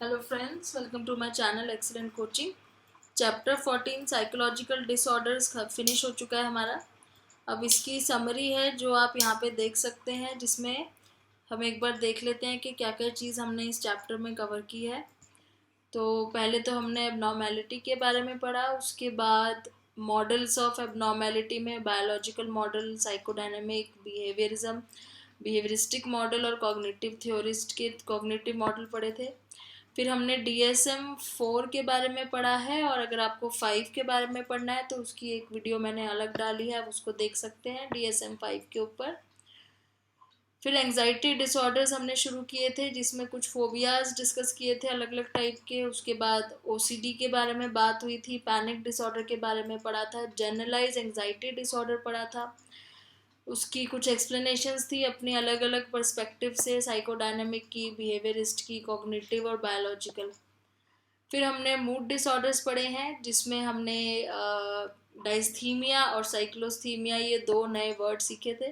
Hello friends, welcome to my channel excellent coaching. Chapter 14 psychological disorders finish हो चुका है हमारा। अब इसकी समरी है जो आप यहाँ पे देख सकते हैं, जिसमें हम एक बार देख लेते हैं कि क्या क्या चीज़ हमने इस चैप्टर में कवर की है। तो पहले तो हमने एबनॉर्मेलिटी के बारे में पढ़ा, उसके बाद मॉडल्स ऑफ एबनॉर्मेलिटी में biological model, psychodynamic, behaviouristic model और कॉग्निटिव थ्योरिस्ट के कॉग्निटिव मॉडल पढ़े थे। फिर हमने DSM-4 के बारे में पढ़ा है, और अगर आपको 5 के बारे में पढ़ना है तो उसकी एक वीडियो मैंने अलग डाली है, आप उसको देख सकते हैं DSM-5 के ऊपर। फिर एंजाइटी डिसऑर्डर्स हमने शुरू किए थे, जिसमें कुछ फोबियाज डिस्कस किए थे अलग अलग टाइप के। उसके बाद OCD के बारे में बात हुई थी, पैनिक डिसऑर्डर के बारे में पढ़ा था, जनरलाइज एंजाइटी डिसऑर्डर पढ़ा था, उसकी कुछ एक्सप्लेनेशंस थी अपनी अलग अलग पर्सपेक्टिव से, साइकोडायनेमिक की, बिहेवियरिस्ट की, कॉग्निटिव और बायोलॉजिकल। फिर हमने मूड डिसऑर्डर्स पढ़े हैं, जिसमें हमने डाइस्थीमिया और साइक्लोस्थीमिया, ये दो नए वर्ड सीखे थे।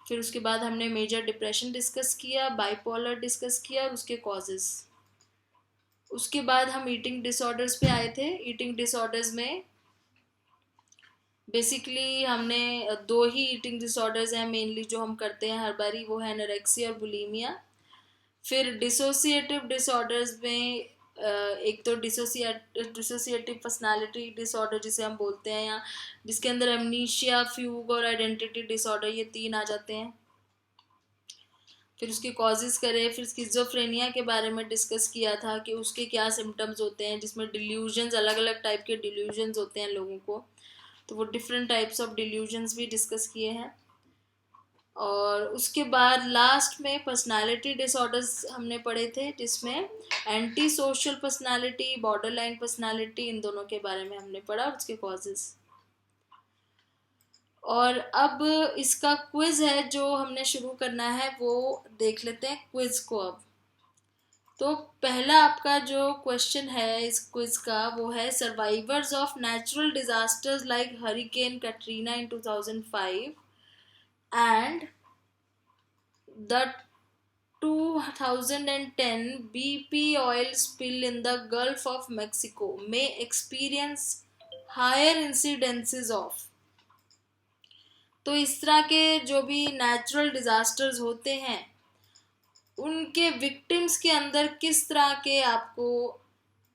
फिर उसके बाद हमने मेजर डिप्रेशन डिस्कस किया, बाइपोलर डिस्कस किया और उसके कॉजेज़। उसके बाद हम ईटिंग डिसऑर्डर्स पे आए थे। ईटिंग डिसऑर्डर्स में बेसिकली हमने दो ही ईटिंग डिसऑर्डर्स हैं मेनली जो हम करते हैं हर बारी, वो है एनोरेक्सिया और बुलीमिया। फिर डिसोसिएटिव डिसऑर्डर्स में एक तो डिसोसिएटिव पर्सनालिटी डिसऑर्डर जिसे हम बोलते हैं, या जिसके अंदर एमनीशिया, फ्यूग और आइडेंटिटी डिसऑर्डर, ये तीन आ जाते हैं। फिर उसके कॉजेज़ करे, फिर स्किज़ोफ्रेनिया के बारे में डिस्कस किया था कि उसके क्या सिम्टम्स होते हैं, जिसमें डिल्यूजन्स, अलग अलग टाइप के डिल्यूजन्स होते हैं लोगों को, तो वो डिफरेंट टाइप्स ऑफ डिल्यूजन्स भी डिस्कस किए हैं। और उसके बाद लास्ट में पर्सनालिटी डिसऑर्डर्स हमने पढ़े थे, जिसमें anti social personality, borderline personality, इन दोनों के बारे में हमने पढ़ा और उसके कॉजेज़। और अब इसका क्विज है जो हमने शुरू करना है, वो देख लेते हैं क्विज को अब। तो पहला आपका जो क्वेश्चन है इस क्विज का, वो है survivors of natural disasters like hurricane Katrina in 2005 and the 2010 BP oil spill in the Gulf of Mexico may experience higher incidences of। तो इस तरह के जो भी नेचुरल डिजास्टर्स होते हैं, उनके विक्टिम्स के अंदर किस तरह के आपको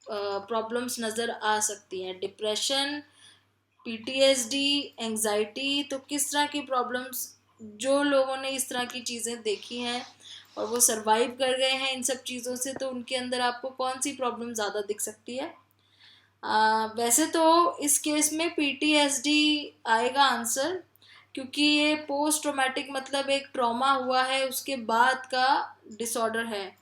प्रॉब्लम्स नज़र आ सकती हैं। डिप्रेशन, PTSD, एंजाइटी, तो किस तरह की प्रॉब्लम्स, जो लोगों ने इस तरह की चीज़ें देखी हैं और वो सरवाइव कर गए हैं इन सब चीज़ों से, तो उनके अंदर आपको कौन सी प्रॉब्लम ज़्यादा दिख सकती है। वैसे तो इस केस में PTSD आएगा आंसर, क्योंकि ये पोस्ट ट्रॉमेटिक मतलब एक ट्रॉमा हुआ है उसके बाद का डिसऑर्डर है।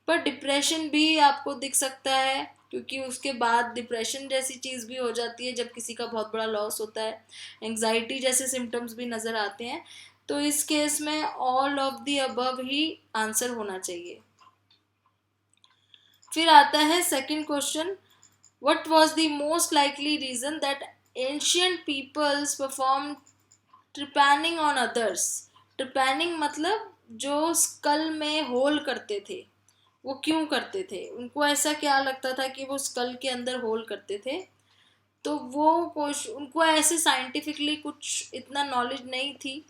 पर डिप्रेशन भी आपको दिख सकता है, क्योंकि उसके बाद डिप्रेशन जैसी चीज़ भी हो जाती है जब किसी का बहुत बड़ा लॉस होता है। एंजाइटी जैसे सिम्टम्स भी नज़र आते हैं। तो इस केस में ऑल ऑफ द अबव ही आंसर होना चाहिए। फिर आता है second question, what was the most likely reason that ancient peoples perform trepanning on others. Trepanning मतलब जो स्कल में होल करते थे, वो क्यों करते थे, उनको ऐसा क्या लगता था कि वो स्कल के अंदर होल करते थे। तो वो कुछ उनको ऐसे साइंटिफिकली कुछ इतना नॉलेज नहीं थी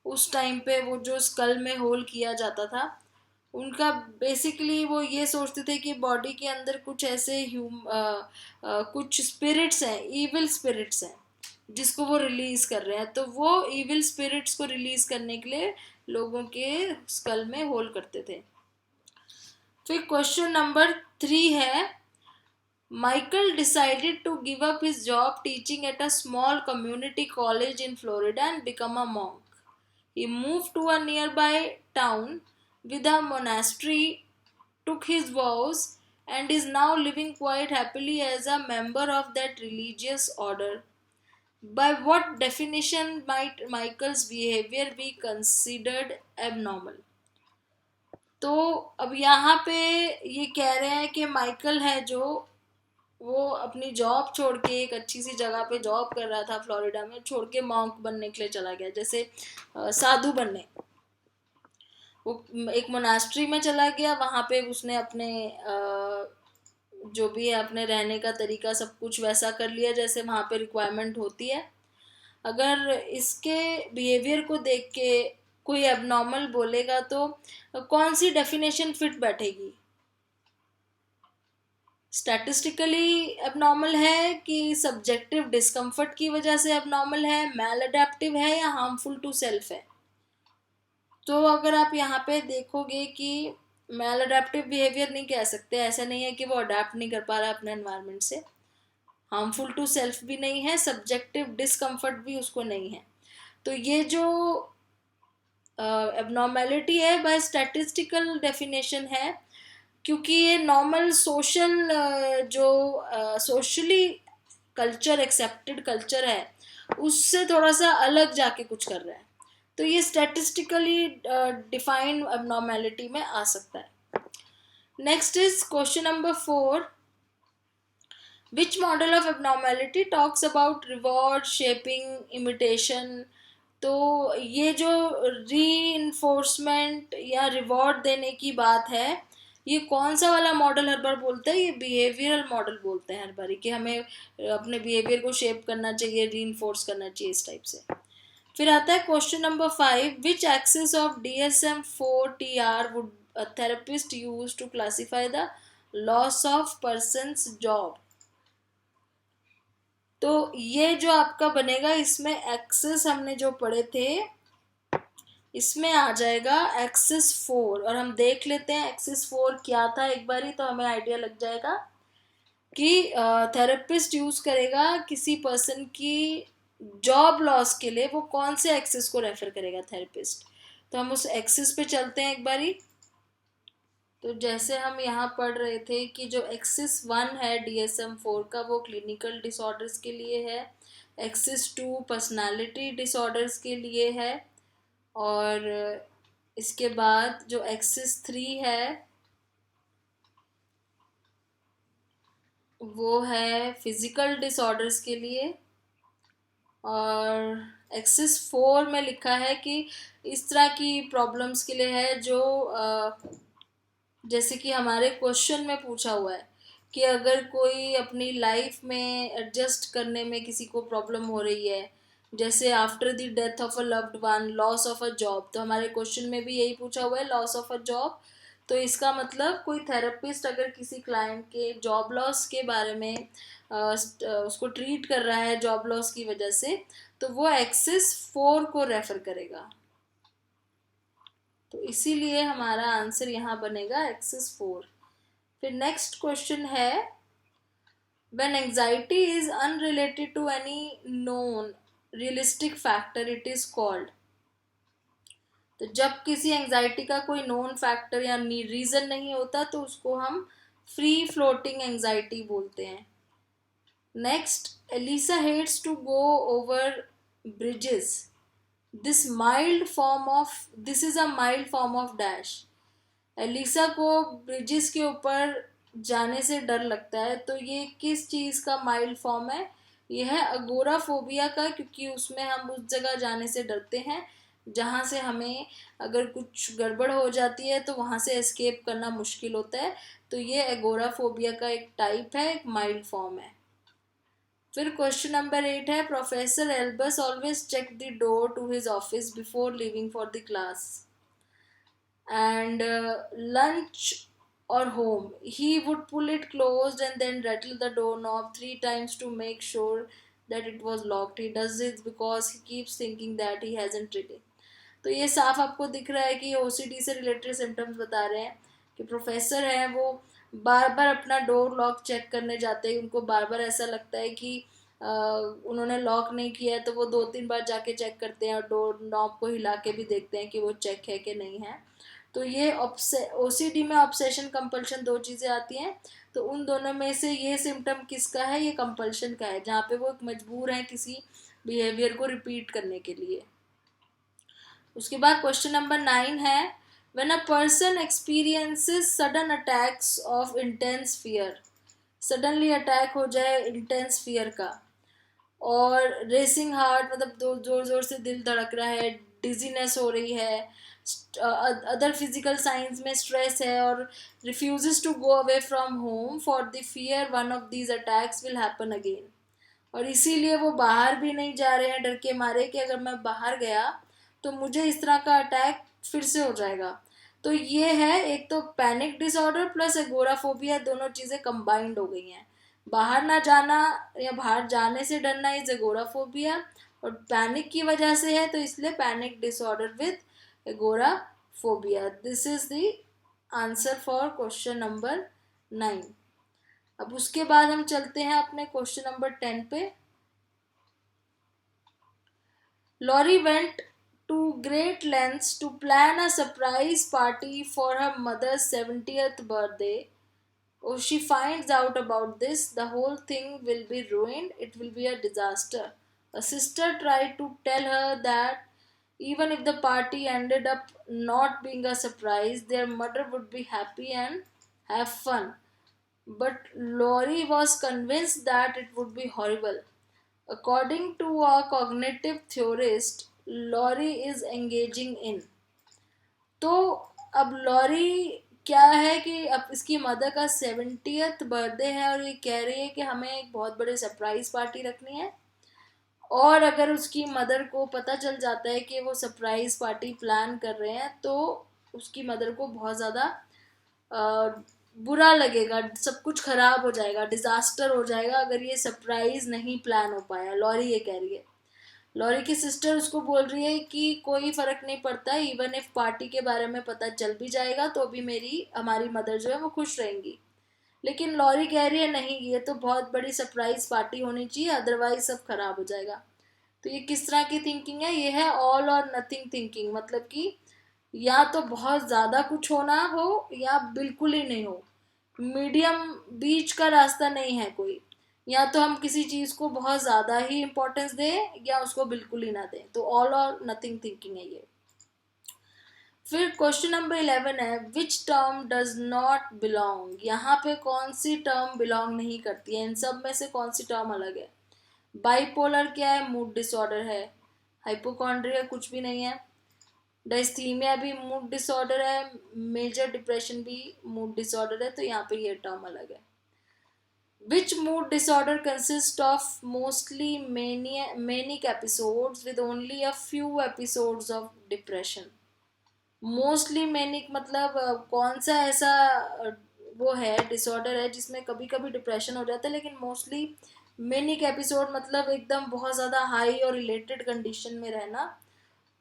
उस टाइम पे, वो जो स्कल में होल किया जाता था उनका बेसिकली वो ये सोचते थे कि बॉडी के अंदर कुछ ऐसे कुछ स्पिरिट्स हैं, इविल स्पिरिट्स हैं, जिसको वो रिलीज कर रहे हैं। तो वो इविल स्पिरिट्स को रिलीज करने के लिए लोगों के स्कल में होल करते थे। फिर क्वेश्चन नंबर 3 है, Michael decided to give up his job teaching at a small community college in Florida and become a monk. He moved to a nearby town with a monastery, took his vows, and is now living quite happily as a member of that religious order. By what definition might Michael's behavior be considered abnormal? तो अब यहाँ पे ये कह रहे हैं कि Michael है जो, वो अपनी जॉब छोड़ के एक अच्छी सी जगह पे जॉब कर रहा था फ्लोरिडा में, छोड़ के मॉन्क बनने के लिए चला गया, जैसे साधु बनने। वो एक मोनास्ट्री में चला गया, वहाँ पे उसने अपने जो भी है अपने रहने का तरीका सब कुछ वैसा कर लिया जैसे वहाँ पे रिक्वायरमेंट होती है। अगर इसके बिहेवियर को देख के कोई एबनॉर्मल बोलेगा तो कौन सी डेफिनेशन फिट बैठेगी? स्टैटिस्टिकली एबनॉर्मल है कि सब्जेक्टिव डिस्कम्फर्ट की वजह से एबनॉर्मल है, मैल अडेप्टिव है या हार्मफुल टू सेल्फ है? तो अगर आप यहाँ पे देखोगे कि मैल अडेप्टिव बिहेवियर नहीं कह सकते, ऐसा नहीं है कि वो अडेप्ट नहीं कर पा रहा अपने एनवायरनमेंट से, हार्मफुल टू सेल्फ भी नहीं है, सब्जेक्टिव डिस्कम्फर्ट भी उसको नहीं है। तो ये जो एबनॉर्मेलिटी है बाय स्टैटिस्टिकल डेफिनेशन है, क्योंकि ये नॉर्मल सोशल जो सोशली कल्चर एक्सेप्टेड कल्चर है उससे थोड़ा सा अलग जाके कुछ कर रहा है, तो ये स्टैटिस्टिकली डिफाइंड एबनॉर्मेलिटी में आ सकता है। Next is question number 4, which model of abnormality talks about reward shaping imitation? तो ये जो री या रिवॉर्ड देने की बात है, ये कौन सा वाला मॉडल हर बार बोलता है? ये बिहेवियरल मॉडल बोलते हैं हर बार कि हमें अपने बिहेवियर को शेप करना चाहिए, री करना चाहिए, इस टाइप से। फिर आता है question number 5, which axis of DSM-4 would a therapist use to classify the loss of person's job? तो ये जो आपका बनेगा, इसमें एक्सिस हमने जो पढ़े थे इसमें आ जाएगा एक्सिस 4, और हम देख लेते हैं एक्सिस 4 क्या था एक बारी, तो हमें आइडिया लग जाएगा कि थेरेपिस्ट यूज करेगा किसी पर्सन की जॉब लॉस के लिए वो कौन से एक्सिस को रेफर करेगा थेरेपिस्ट। तो हम उस एक्सिस पे चलते हैं एक बारी। तो जैसे हम यहाँ पढ़ रहे थे कि जो एक्सिस 1 है DSM-4 का वो क्लिनिकल डिसऑर्डर्स के लिए है, एक्सिस 2 पर्सनालिटी डिसऑर्डर्स के लिए है, और इसके बाद जो एक्सिस 3 है वो है फिजिकल डिसऑर्डर्स के लिए, और एक्सिस 4 में लिखा है कि इस तरह की प्रॉब्लम्स के लिए है जो जैसे कि हमारे क्वेश्चन में पूछा हुआ है कि अगर कोई अपनी लाइफ में एडजस्ट करने में किसी को प्रॉब्लम हो रही है, जैसे after the death of a loved one, loss of a job, तो हमारे क्वेश्चन में भी यही पूछा हुआ है, लॉस ऑफ अ जॉब। तो इसका मतलब कोई थेरेपिस्ट अगर किसी क्लाइंट के जॉब लॉस के बारे में उसको ट्रीट कर रहा है जॉब लॉस की वजह से, तो वो एक्सिस 4 को रेफर करेगा। तो इसीलिए हमारा आंसर यहाँ बनेगा एक्सिस 4। फिर नेक्स्ट क्वेश्चन है, when anxiety is unrelated to any known realistic factor it is called? तो जब किसी एंजाइटी का कोई नोन फैक्टर या रीजन नहीं होता तो उसको हम फ्री फ्लोटिंग एंजाइटी बोलते हैं। Next, Elisa hates to go over bridges, this is a mild form of dash. Elisa को ब्रिजेस के ऊपर जाने से डर लगता है, तो ये किस चीज़ का माइल्ड फॉर्म है? ये है अगोराफोबिया का, क्योंकि उसमें हम उस जगह जाने से डरते हैं जहाँ से हमें अगर कुछ गड़बड़ हो जाती है तो वहाँ से एस्केप करना मुश्किल होता है। तो ये एगोराफोबिया का एक टाइप है, एक माइल्ड फॉर्म है। फिर क्वेश्चन नंबर 8 है, professor Albus always check the door to his office before leaving for the class and lunch or home. He would pull it closed and then rattle the doorknob 3 times to make sure that it was locked. He does it because he keeps thinking that he hasn't read it. तो ये साफ आपको दिख रहा है कि OCD से related symptoms बता रहे हैं कि प्रोफेसर हैं वो बार बार अपना डोर लॉक चेक करने जाते हैं, उनको बार बार ऐसा लगता है कि उन्होंने लॉक नहीं किया है, तो वो 2-3 बार जाके चेक करते हैं और डोर नॉब को हिला के भी देखते हैं कि वो चेक है कि नहीं है। तो ये OCD में ऑब्सेशन कंपल्शन 2 चीज़ें आती हैं, तो उन दोनों में से ये सिम्टम किसका है? ये कंपल्शन का है, जहाँ पे वो मजबूर हैं किसी बिहेवियर को रिपीट करने के लिए। उसके बाद क्वेश्चन नंबर 9 है, when a person experiences sudden attacks of intense fear, suddenly attack हो जाए इंटेंस फियर का, और रेसिंग हार्ट मतलब जोर जोर से दिल धड़क रहा है, डिजीनेस हो रही है, अदर फिजिकल साइंस में स्ट्रेस है और refuses to go away from home for the fear one of these attacks will happen again, और इसीलिए वो बाहर भी नहीं जा रहे हैं डर के मारे कि अगर मैं बाहर गया तो मुझे इस तरह का अटैक फिर से हो जाएगा। तो ये है, एक तो पैनिक डिसऑर्डर प्लस एगोराफोबिया, दोनों चीज़ें कंबाइंड हो गई हैं। बाहर ना जाना या बाहर जाने से डरना इज एगोराफोबिया, और पैनिक की वजह से है तो इसलिए panic disorder with agoraphobia. This is the answer for question number 9। अब उसके बाद हम चलते हैं अपने क्वेश्चन नंबर 10 पे। Laurie went to great lengths to plan a surprise party for her mother's 70th birthday. Oh, she finds out about this, the whole thing will be ruined, it will be a disaster. A sister tried to tell her that even if the party ended up not being a surprise, their mother would be happy and have fun. But Lori was convinced that it would be horrible. According to a cognitive theorist, Laurie is engaging in. तो अब lorry क्या है कि अब इसकी mother का 70th birthday है और ये कह रही है कि हमें एक बहुत बड़े सरप्राइज पार्टी रखनी है, और अगर उसकी मदर को पता चल जाता है कि वो सरप्राइज पार्टी प्लान कर रहे हैं तो उसकी मदर को बहुत ज़्यादा बुरा लगेगा, सब कुछ खराब हो जाएगा, डिजास्टर हो जाएगा अगर ये सरप्राइज नहीं प्लान हो पाया। लॉरी ये कह रही है। लॉरी की सिस्टर उसको बोल रही है कि कोई फर्क नहीं पड़ता, इवन इफ पार्टी के बारे में पता चल भी जाएगा तो भी हमारी मदर जो है वो खुश रहेंगी। लेकिन लॉरी कह रही है नहीं, ये तो बहुत बड़ी सरप्राइज पार्टी होनी चाहिए, अदरवाइज सब खराब हो जाएगा। तो ये किस तरह की थिंकिंग है? ये है ऑल और नथिंग थिंकिंग, मतलब कि या तो बहुत ज़्यादा कुछ होना हो या बिल्कुल ही नहीं हो, मीडियम बीच का रास्ता नहीं है कोई। या तो हम किसी चीज़ को बहुत ज़्यादा ही इम्पोर्टेंस दें या उसको बिल्कुल ही ना दें, तो ऑल और नथिंग थिंकिंग है ये। फिर क्वेश्चन नंबर 11 है which term does not belong. यहाँ पे कौन सी टर्म बिलोंग नहीं करती है? इन सब में से कौन सी टर्म अलग है? बाइपोलर क्या है? मूड डिसऑर्डर है। हाइपोकॉन्ड्रिया कुछ भी नहीं है। डायस्थीमिया भी मूड डिसऑर्डर है। मेजर डिप्रेशन भी मूड डिसऑर्डर है, तो यहाँ पे ये टर्म अलग है। Which mood disorder consists of mostly manic episodes with only a few episodes of depression? Mostly manic मतलब कौन सा ऐसा वो है डिसऑर्डर है जिसमें कभी कभी डिप्रेशन हो जाता है लेकिन मोस्टली मैनिक एपिसोड, मतलब एकदम बहुत ज़्यादा हाई और रिलेटेड कंडीशन में रहना,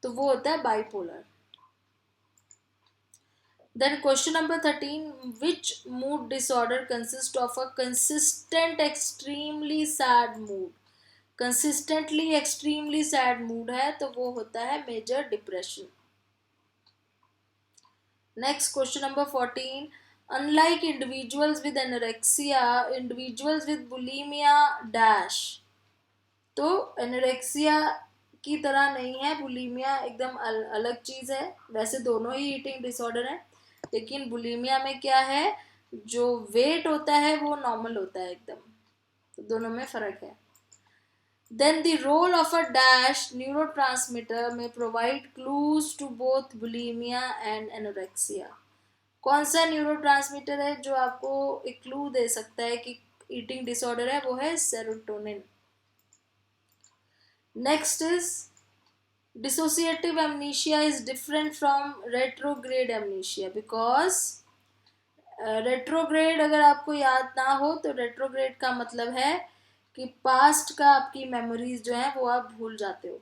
तो वो होता है bipolar. Then question number 13, which mood disorder consists of a consistent extremely sad mood? Consistently extremely sad mood है तो वो होता है major depression. Next question number 14, unlike individuals with anorexia, individuals with bulimia dash. तो anorexia की तरह नहीं है, बुलीमिया एकदम अलग चीज़ है। वैसे दोनों ही ईटिंग डिसऑर्डर है, लेकिन बुलीमिया में क्या है, जो वेट होता है वो नॉर्मल होता है एकदम, तो दोनों में फ़र्क है। Then the role of a dash neurotransmitter may provide clues to both bulimia and anorexia. कौन सा न्यूरोट्रांसमीटर है जो आपको एक क्लू दे सकता है कि ईटिंग डिसऑर्डर है? वो है serotonin. Next is dissociative amnesia is different from retrograde amnesia because retrograde अगर आपको याद ना हो तो retrograde का मतलब है कि पास्ट का आपकी मेमोरीज जो है वो आप भूल जाते हो।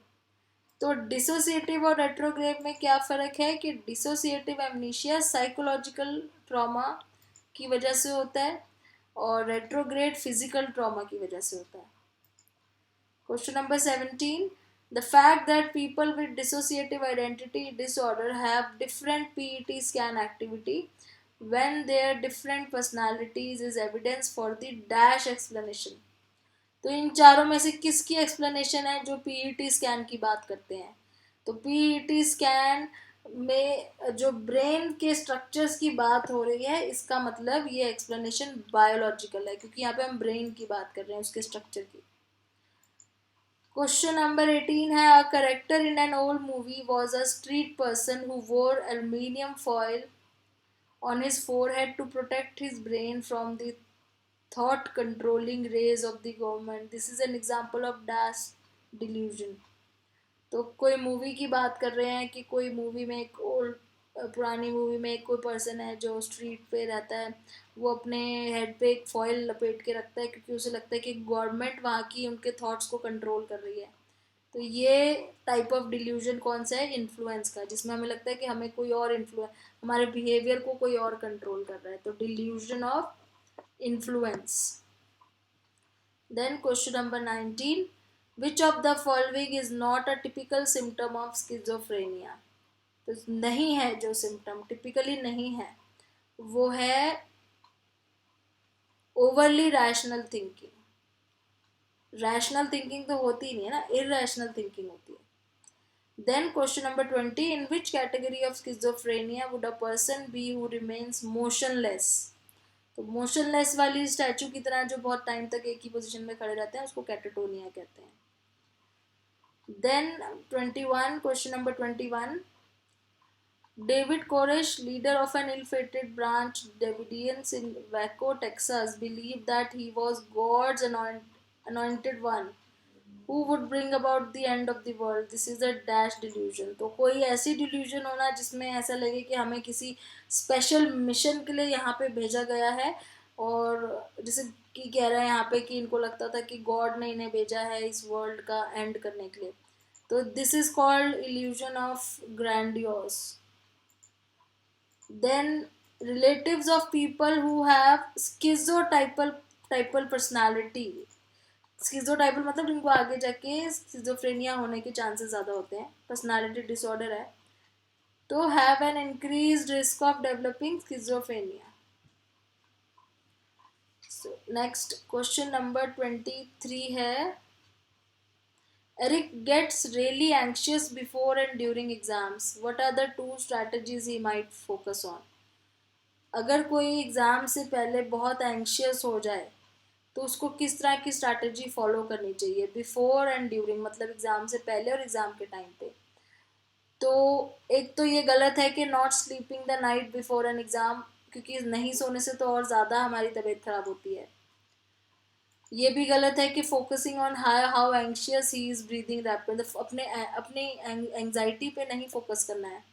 तो डिसोसिएटिव और रेट्रोग्रेड में क्या फ़र्क है कि डिसोसिएटिव एमनीशिया साइकोलॉजिकल ट्रॉमा की वजह से होता है और रेट्रोग्रेड फिजिकल ट्रॉमा की वजह से होता है। Question number 17, the fact that people with dissociative identity disorder have different PET scan activity when their different personalities is evidence for the dash explanation. तो इन चारों में से किसकी एक्सप्लेनेशन है जो PET स्कैन की बात करते हैं? तो PET स्कैन में जो ब्रेन के स्ट्रक्चर्स की बात हो रही है, इसका मतलब ये एक्सप्लेनेशन बायोलॉजिकल है क्योंकि यहाँ पे हम ब्रेन की बात कर रहे हैं, उसके स्ट्रक्चर की। क्वेश्चन नंबर 18 है, a character in an old movie was a street person who वोर aluminium foil on his forehead to protect his brain from the thought controlling rays of the government. This is an example of dash delusion. तो कोई movie की बात कर रहे हैं कि कोई मूवी में एक ओल्ड पुरानी मूवी में एक कोई पर्सन है जो स्ट्रीट पे रहता है, वो अपने हेड पे एक फॉयल लपेट के रखता है क्योंकि उसे लगता है कि गवर्नमेंट वहाँ की उनके थॉट्स को कंट्रोल कर रही है। तो ये टाइप ऑफ डिल्यूजन कौन सा है? इन्फ्लुएंस का, जिसमें हमें लगता है कि हमें कोई और इन्फ्लुएंस, हमारे बिहेवियर को कोई और कंट्रोल कर रहा है, तो delusion of influence. Then question number 19, which of the following is not a typical symptom of schizophrenia? तो नहीं है, जो सिम्टम टिपिकली नहीं है वो है overly rational thinking. Rational thinking तो होती ही नहीं है ना, इरैशनल थिंकिंग होती है। Then question number 20, in which category of schizophrenia would a person be who remains motionless? तो motionless वाली स्टैचू की तरह जो बहुत टाइम तक एक ही पोजीशन में खड़े रहते हैं उसको कैटाटोनिया कहते हैं। Then 21, question number 21, David Koresh, leader of an ill-fated branch Davidians in Waco, Texas, believed that he was God's anointed one who would bring about the end of the world. This is a dash delusion. तो कोई ऐसी delusion होना जिसमें ऐसा लगे कि हमें किसी स्पेशल मिशन के लिए यहाँ पे भेजा गया है, और जैसे कि कह रहा है यहाँ पे कि इनको लगता था कि गॉड ने इन्हें भेजा है इस वर्ल्ड का एंड करने के लिए। तो this is called illusion of grandiose. Then relatives of people who have schizotypal personality. Schizotypal मतलब जिनको आगे जाके स्किज़ोफ्रेनिया होने के चांसेस ज़्यादा होते हैं, पर्सनालिटी डिसऑर्डर है, तो have an increase risk of developing schizophrenia. Next question number 23 है, Eric gets really anxious before and during exams. What are the 2 strategies he might focus on? अगर कोई एग्ज़ाम से पहले बहुत एंशियस हो जाए तो उसको किस तरह की स्ट्रैटेजी फॉलो करनी चाहिए? बिफोर एंड ड्यूरिंग मतलब एग्ज़ाम से पहले और एग्ज़ाम के टाइम पे। तो एक तो ये गलत है कि not sleeping the night before N exam, क्योंकि नहीं सोने से तो और ज़्यादा हमारी तबीयत ख़राब होती है। ये भी गलत है कि focusing on how anxious he is breathing rapid, अपने एंग्जाइटी पे नहीं फोकस करना है।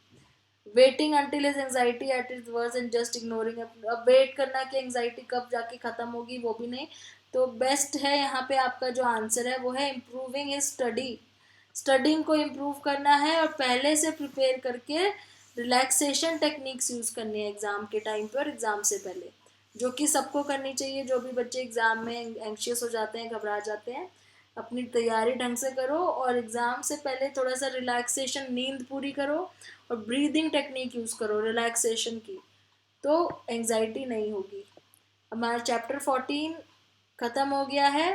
Waiting until is anxiety at is worse and just ignoring, अब वेट करना कि एंग्जाइटी कब जाके ख़त्म होगी वो भी नहीं। तो बेस्ट है यहाँ पे आपका जो आंसर है वो है इम्प्रूविंग हिज स्टडी। स्टडिंग को इम्प्रूव करना है और पहले से प्रिपेयर करके रिलैक्सेशन टेक्निक्स यूज़ करनी है एग्ज़ाम के टाइम पे और एग्ज़ाम से पहले, जो कि सबको करनी चाहिए। जो भी बच्चे एग्ज़ाम में एंक्शियस हो जाते हैं, घबरा जाते हैं, अपनी तैयारी ढंग से करो और एग्ज़ाम से पहले थोड़ा सा रिलैक्सेशन, नींद पूरी करो और ब्रीदिंग टेक्निक यूज़ करो रिलैक्सेशन की, तो एंग्जाइटी नहीं होगी। हमारा चैप्टर 14 ख़त्म हो गया है।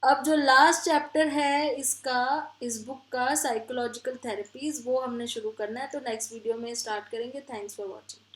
अब जो लास्ट चैप्टर है इसका, इस बुक का, साइकोलॉजिकल थेरेपीज़, वो हमने शुरू करना है, तो नेक्स्ट वीडियो में स्टार्ट करेंगे। Thanks for watching.